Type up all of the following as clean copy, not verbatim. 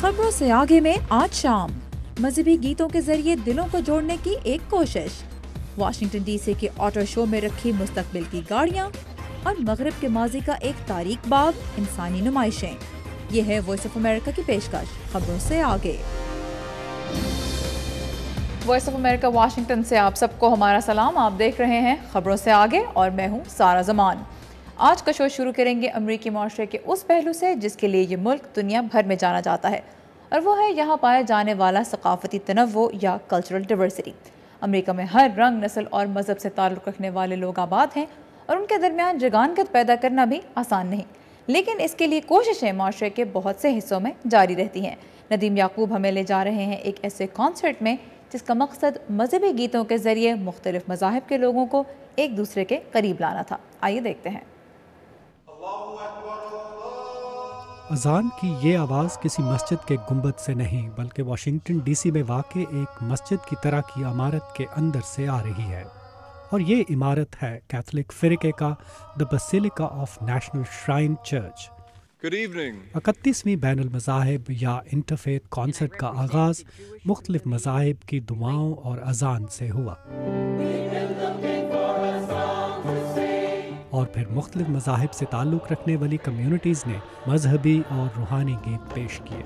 खबरों से आगे में आज शाम मजहबी गीतों के जरिए दिलों को जोड़ने की एक कोशिश, वाशिंगटन डीसी के ऑटो शो में रखी मुस्तकबिल की गाड़ियां और मगरिब के माजी का एक तारीख बाब इंसानी नुमाइशें। ये है वॉइस ऑफ अमेरिका की पेशकश खबरों से आगे। वॉइस ऑफ अमेरिका वाशिंगटन से आप सबको हमारा सलाम। आप देख रहे हैं खबरों से आगे और मैं हूं सारा जमान। आज का शो शुरू करेंगे अमरीकी माशरे के उस पहलू से जिसके लिए ये मुल्क दुनिया भर में जाना जाता है, और वो है यहाँ पाया जाने वाला सकाफती तनव्वु या कल्चरल डाइवर्सिटी। अमरीका में हर रंग, नस्ल और मज़हब से ताल्लुक़ रखने वाले लोग आबाद हैं और उनके दरमियान जगानगत पैदा करना भी आसान नहीं, लेकिन इसके लिए कोशिशें माशरे के बहुत से हिस्सों में जारी रहती हैं। नदीम याकूब हमें ले जा रहे हैं एक ऐसे कॉन्सर्ट में जिसका मकसद मजहबी गीतों के ज़रिए मुख्तलिफ मज़ाहिब के लोगों को एक दूसरे के करीब लाना था। आइए देखते हैं। अजान की ये आवाज़ किसी मस्जिद के गुंबद से नहीं बल्कि वाशिंगटन डीसी में वाक़ एक मस्जिद की तरह की इमारत के अंदर से आ रही है, और ये इमारत है कैथोलिक फ़िरके का the basilica of national shrine church. 31वीं बैनुल मज़ाहिब या इंटरफेथ कॉन्सर्ट का आगाज़ मुख्तलिफ मज़ाहिब की दुआओं और अजान से हुआ, और फिर मुख्तलिफ मज़ाहिब से ताल्लुक़ रखने वाली कम्यूनिटीज़ ने मजहबी और रूहानी गीत पेश किए।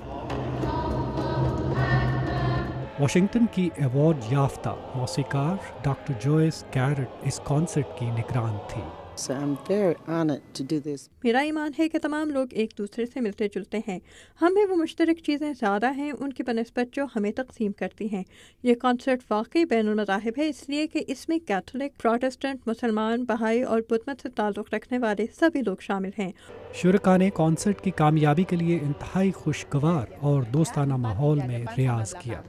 वाशिंगटन की अवार्ड याफ्ता मौसीकार डॉक्टर जोइस गैरेट इस कॉन्सर्ट की निगरान थी। मेरा ईमान है कि तमाम लोग एक दूसरे से मिलते जुलते हैं। हमें वो मुश्तरक चीज़ें ज़्यादा हैं उनकी बनस्बत जो हमें तकसीम करती हैं। ये कॉन्सर्ट वाकई बैनुल मज़ाहिब है, इसलिए कि इसमें कैथोलिक, प्रोटेस्टेंट, मुसलमान, बहाई और बुद्ध मत से ताल्लुक़ रखने वाले सभी लोग शामिल हैं। शुरका ने कॉन्सर्ट की कामयाबी के लिए इंतहाई खुशगवार और दोस्ताना माहौल में रियाज किया।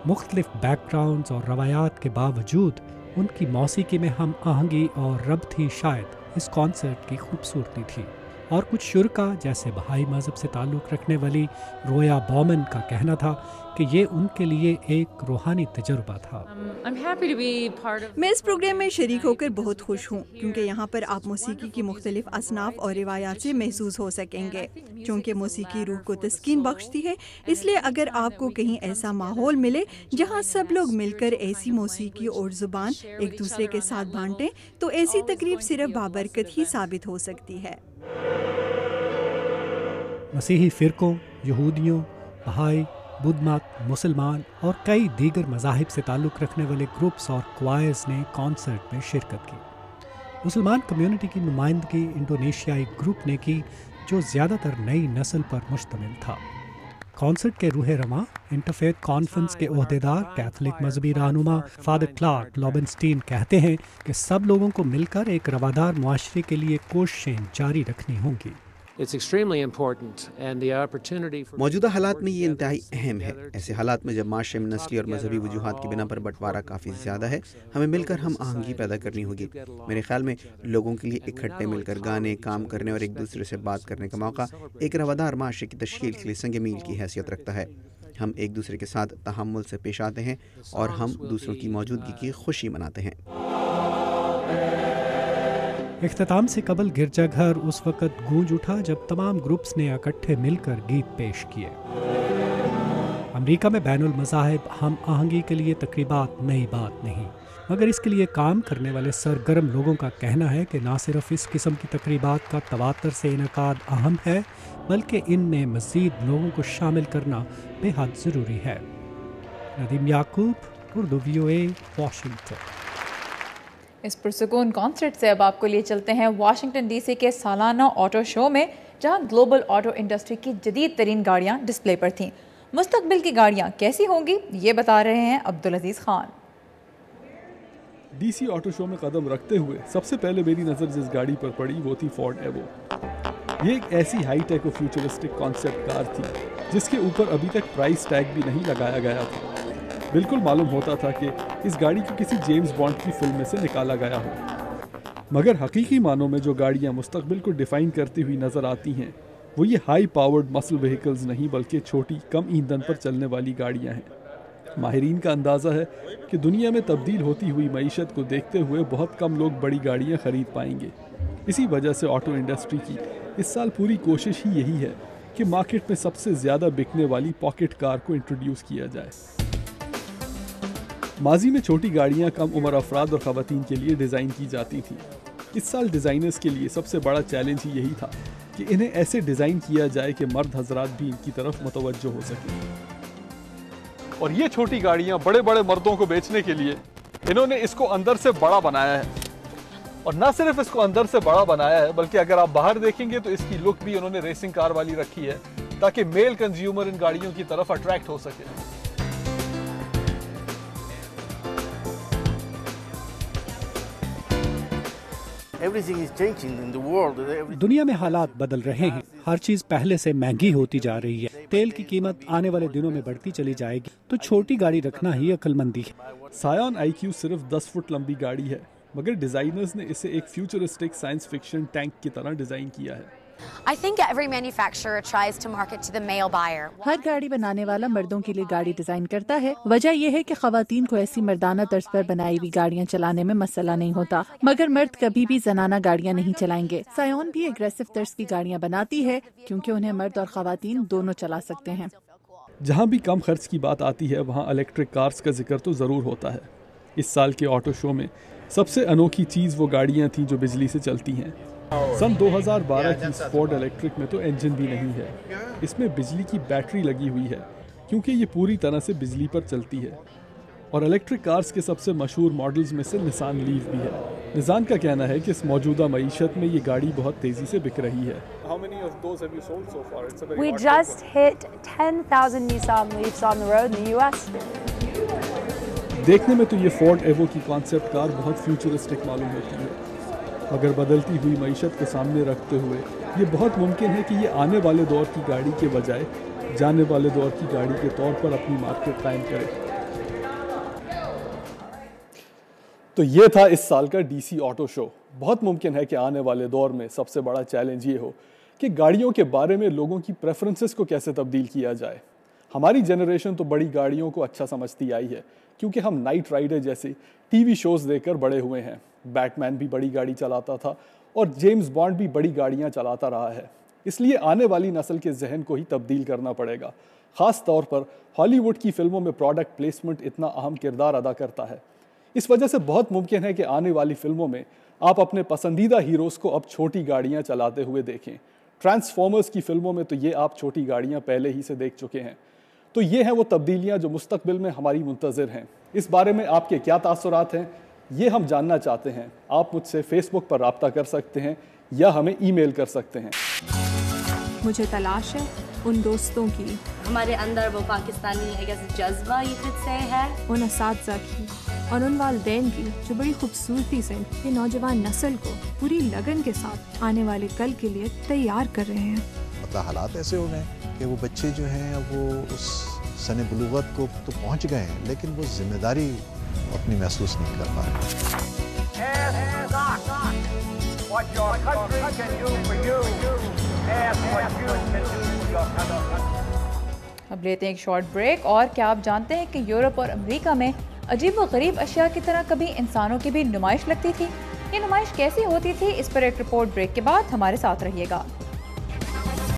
मुख्तलिफ बैकग्राउंड्स और रवायात के बावजूद उनकी मौसीकी में हम आहंगी और रब थी शायद इस कॉन्सर्ट की खूबसूरती थी। और कुछ शुरका जैसे बहाई मज़हब से ताल्लुक़ रखने वाली रोया बॉमन का कहना था कि ये उनके लिए एक रूहानी तजुर्बा था। मैं इस प्रोग्राम में शरीक होकर बहुत खुश हूँ क्योंकि यहाँ पर आप मौसीकी की मुख्तलिफ असनाफ और रिवायात से महसूस हो सकेंगे। चूँकि मौसीकी रूह को तस्कीन बख्शती है, इसलिए अगर आपको कहीं ऐसा माहौल मिले जहाँ सब लोग मिलकर ऐसी मौसीकी और ज़ुबान एक दूसरे के साथ बांटें तो ऐसी तकरीब सिर्फ बाबरकत ही साबित हो सकती है। मसीही फ़िरकों, यहूदियों, बहाई, बुद्ध मत, मुसलमान और कई दीगर मज़ाहिब से ताल्लुक़ रखने वाले ग्रुप्स और क्वायर्स ने कॉन्सर्ट में शिरकत की। मुसलमान कम्युनिटी की नुमाइंदगी इंडोनेशियाई ग्रुप ने की जो ज़्यादातर नई नस्ल पर मुश्तमिल था। कॉन्सर्ट के रूह रवां इंटरफेथ कॉन्फ्रेंस के ओहदेदार कैथोलिक मजहबी रहनुमा फादर क्लार्क लॉबेनस्टीन कहते हैं कि सब लोगों को मिलकर एक रवादार मुआशरे के लिए कोशिशें जारी रखनी होंगी। मौजूदा हालात में ये इंतहाई अहम है। ऐसे हालात में जब माशरे में नस्ली और मजहबी वजूहात की बिना पर बंटवारा काफ़ी ज़्यादा है, हमें मिलकर हम आहंगी पैदा करनी होगी। मेरे ख्याल में लोगों के लिए इकट्ठे मिलकर गाने, काम करने और एक दूसरे से बात करने का मौका एक रवादार माशरे की तश्कील के लिए संग मील की हैसियत रखता है। हम एक दूसरे के साथ तहम्मुल से पेश आते हैं और हम दूसरों की मौजूदगी की खुशी मनाते हैं। इख्तिताम से कबल गिरजाघर उस वक़्त गूंज उठा जब तमाम ग्रुप्स ने इकट्ठे मिलकर गीत पेश किए। अमेरिका में बैनुल मज़ाहिब हम आहंगी के लिए तकरीबात नई बात नहीं, मगर इसके लिए काम करने वाले सरगर्म लोगों का कहना है कि ना सिर्फ इस किस्म की तकरीबात का तवातर से इनकाद अहम है बल्कि इनमें मज़ीद लोगों को शामिल करना बेहद ज़रूरी है। नदीम याकूब, उर्दू VOA, वाशिंगटन। इस पुरसुकून कॉन्सर्ट से अब आपको लिए चलते हैं वाशिंगटन डीसी के सालाना ऑटो शो में, जहां ग्लोबल ऑटो इंडस्ट्री की जदीद तरीन गाड़ियां डिस्प्ले पर थीं। मुस्तकबिल की गाड़ियां कैसी होंगी ये बता रहे हैं अब्दुल अजीज खान। डीसी ऑटो शो में कदम रखते हुए सबसे पहले मेरी नज़र जिस गाड़ी पर पड़ी वो थी फोर्ड एवो। ये एक ऐसी हाई टेक और फ्यूचरिस्टिक कॉन्सेप्ट कार थी जिसके ऊपर अभी तक प्राइस टैग भी नहीं लगाया गया था। बिल्कुल मालूम होता था कि इस गाड़ी को किसी जेम्स बॉन्ड की फिल्म में से निकाला गया हो, मगर हकीकी मानों में जो गाड़ियां मुस्तकबिल को डिफाइन करती हुई नज़र आती हैं वो ये हाई पावर्ड मसल व्हीकल्स नहीं बल्कि छोटी कम ईंधन पर चलने वाली गाड़ियां हैं। माहिरीन का अंदाज़ा है कि दुनिया में तब्दील होती हुई मईशत को देखते हुए बहुत कम लोग बड़ी गाड़ियां ख़रीद पाएंगे। इसी वजह से ऑटो इंडस्ट्री की इस साल पूरी कोशिश ही यही है کہ مارکیٹ میں سب سے زیادہ بکنے والی پاکٹ کار کو انٹروڈیوس کیا جائے۔ ماضی میں چھوٹی گاڑیاں کم عمر افراد اور خواتین کے لیے ڈیزائن کی جاتی تھیں۔ اس سال ڈیزائنرز کے لیے سب سے بڑا چیلنج ہی یہی تھا کہ انہیں ایسے ڈیزائن کیا جائے کہ مرد حضرات بھی ان کی طرف متوجہ ہو سکیں۔ اور یہ چھوٹی گاڑیاں بڑے بڑے مردوں کو بیچنے کے لیے انہوں نے اس کو اندر سے بڑا بنایا ہے، اور نہ صرف اس کو اندر سے بڑا بنایا ہے بلکہ اگر آپ باہر دیکھیں گے تو اس کی لک بھی انہوں نے ریسنگ کار والی رکھی ہے تاکہ میل کنزیومر ان گاڑیوں کی طرف اٹریکٹ ہو سکے۔ دنیا میں حالات بدل رہے ہیں، ہر چیز پہلے سے مہنگی ہوتی جا رہی ہے، تیل کی قیمت آنے والے دنوں میں بڑھتی چلی جائے گی، تو چھوٹی گاڑی رکھنا ہی عقل مندی ہے۔ سایان IQ صرف 10 فٹ لمبی گاڑی ہے، مگر ڈیزائنرز نے اسے ایک فیوچرسٹک سائنس فکشن ٹینک کی طرح ڈیزائن کیا ہے۔ ہر گاڑی بنانے والا مردوں کے لیے گاڑی ڈیزائن کرتا ہے، وجہ یہ ہے کہ خواتین کو ایسی مردانہ طرز پر بنائی ہوئی گاڑیاں چلانے میں مسئلہ نہیں ہوتا، مگر مرد کبھی بھی زنانہ گاڑیاں نہیں چلائیں گے۔ سایون بھی اگریسو طرز کی گاڑیاں بناتی ہے کیونکہ انہیں مرد اور خواتین دونوں چلا سکتے ہیں۔ جہاں بھی کم خرچ کی بات آتی ہے وہاں الیکٹرک کارز کا ذکر تو ضرور ہوتا ہے۔ اس سال کے آٹو شو میں سب سے انوکھی چیز وہ گاڑیاں تھیں جو بجلی سے چلتی ہیں۔ سن 2012 کی فورڈ الیکٹرک میں تو انجن بھی نہیں ہے، اس میں بجلی کی بیٹری لگی ہوئی ہے کیونکہ یہ پوری طرح سے بجلی پر چلتی ہے۔ اور الیکٹرک کارز کے سب سے مشہور ماڈلز میں سے نسان لیف بھی ہے۔ نسان کا کہنا ہے کہ اس موجودہ معیشت میں یہ گاڑی بہت تیزی سے بک رہی ہے۔ We just hit 10,000 Nissan Leafs on the road in the US. دیکھنے میں تو یہ فورڈ ایوو کی کانسیپٹ کار بہت فیوچرسٹک معلوم ہوتی ہے، مگر بدلتی ہوئی معیشت کو سامنے رکھتے ہوئے یہ بہت ممکن ہے کہ یہ آنے والے دور کی گاڑی کے بجائے جانے والے دور کی گاڑی کے طور پر اپنی مارکیٹ قائم کرے۔ تو یہ تھا اس سال کا DC آٹو شو۔ بہت ممکن ہے کہ آنے والے دور میں سب سے بڑا چیلنج یہ ہو کہ گاڑیوں کے بارے میں لوگوں کی پریفرنسز کو کیسے تبدیل کیا جائے۔ ہماری جنریشن تو بڑی گاڑیوں کو اچھا سمجھتی آئی ہے کیونکہ ہم نائٹ رائڈر جیسے ٹی وی شوز دیکھ کر بڑے ہوئے ہیں۔ بیٹ مین بھی بڑی گاڑی چلاتا تھا اور جیمز بانڈ بھی بڑی گاڑیاں چلاتا رہا ہے، اس لیے آنے والی نسل کے ذہن کو ہی تبدیل کرنا پڑے گا۔ خاص طور پر ہالی ووڈ کی فلموں میں پروڈکٹ پلیسمنٹ اتنا اہم کردار ادا کرتا ہے، اس وجہ سے بہت ممکن ہے کہ آنے والی فلموں میں آپ اپنے پسندیدہ ہیروز کو اب چھوٹی گاڑیاں چلاتے ہوئے دیکھیں۔ ٹرانسفارمرز کی فلموں میں تو یہ آپ چھوٹی گاڑیاں پہلے ہی سے دیکھ چکے ہیں۔ تو یہ ہیں وہ تبدیلیاں جو مستقبل میں ہماری منتظر ہیں۔ اس بارے میں آپ کے کیا تاثرات ہیں یہ ہم جاننا چاہتے ہیں۔ آپ مجھ سے فیس بک پر رابطہ کر سکتے ہیں یا ہمیں ای میل کر سکتے ہیں۔ مجھے تلاش ہے ان دوستوں کی، ہمارے اندر وہ پاکستانی جذبہ یہ خود سے ہے، ان اساتذہ کی اور ان والدین کی جو بڑی خوبصورتی سے یہ نوجوان نسل کو پوری لگن کے ساتھ آنے والے کل کے لیے تیار کر رہے ہیں۔ مطلب حالات ایسے ہو گئے کہ وہ بچے جو ہیں وہ اس سن بلوغت کو تو پہنچ گئے ہیں لیکن وہ ذمہ داری اپنی محسوس نہیں کر پا رہے۔ اب لیتے ہیں ایک شارٹ بریک۔ اور کیا آپ جانتے ہیں کہ یورپ اور امریکہ میں عجیب و غریب اشیاء کی طرح کبھی انسانوں کی بھی نمائش لگتی تھی؟ یہ نمائش کیسی ہوتی تھی، اس پر ایک رپورٹ بریک کے بعد ہمارے ساتھ رہیے گا۔